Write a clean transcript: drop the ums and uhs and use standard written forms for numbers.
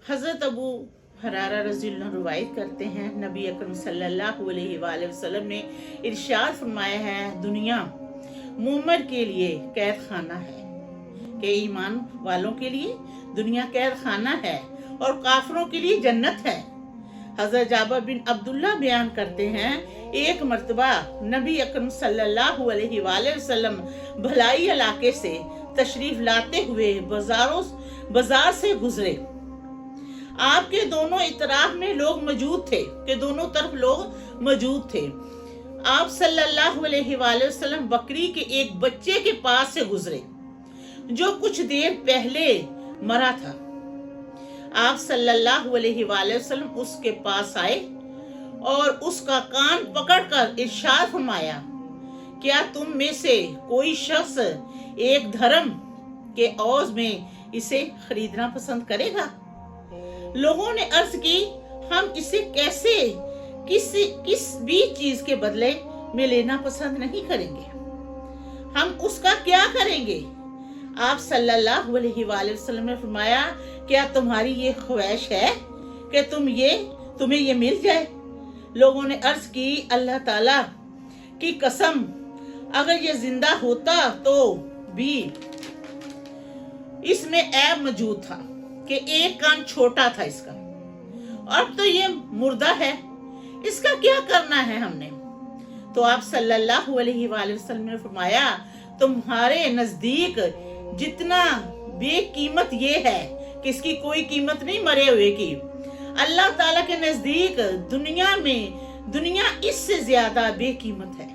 हज़रत अबू हरारा रज़ियल्लाहु अन्हु रवायत करते हैं, नबी अकरम सल्लल्लाहु अलैहि वसल्लम ने इरशाद फरमाया है, दुनिया मोमिन के लिए कैद खाना है, कि ईमान वालों के लिए दुनिया कैद खाना है और काफिरों के लिए जन्नत है। हज़रत जाबिर बिन अब्दुल्लाह बयान करते हैं, एक मर्तबा नबी अकरम सल्लल्लाहु अलैहि वसल्लम भलाई इलाके से तशरीफ लाते हुए बाजार से गुजरे। आपके दोनों इतराफ में लोग मौजूद थे, कि दोनों तरफ लोग मौजूद थे। आप सल्लल्लाहु अलैहि वसल्लम बकरी के एक बच्चे के पास से गुजरे जो कुछ देर पहले मरा था। आप सल्लल्लाहु अलैहि वसल्लम उसके पास आए और उसका कान पकड़कर इरशाद फरमाया, क्या तुम में से कोई शख्स एक धर्म के औज में इसे खरीदना पसंद करेगा? लोगों ने अर्ज की, हम इसे कैसे किस भी चीज के बदले में लेना पसंद नहीं करेंगे, हम उसका क्या करेंगे? आप सल्लल्लाहु अलैहि वसल्लम ने फरमाया, क्या तुम्हारी ये ख्वाहिश है कि तुम्हें ये मिल जाए? लोगों ने अर्ज की, अल्लाह ताला की कसम, अगर ये जिंदा होता तो भी इसमें ऐब मौजूद था कि एक कान छोटा था इसका, अब तो ये मुर्दा है, इसका क्या करना है हमने? तो आप सल्लल्लाहु अलैहि वसल्लम ने फरमाया, तुम्हारे नजदीक जितना बेकीमत ये है कि इसकी कोई कीमत नहीं मरे हुए की, अल्लाह ताला के नजदीक दुनिया इससे ज्यादा बेकीमत है।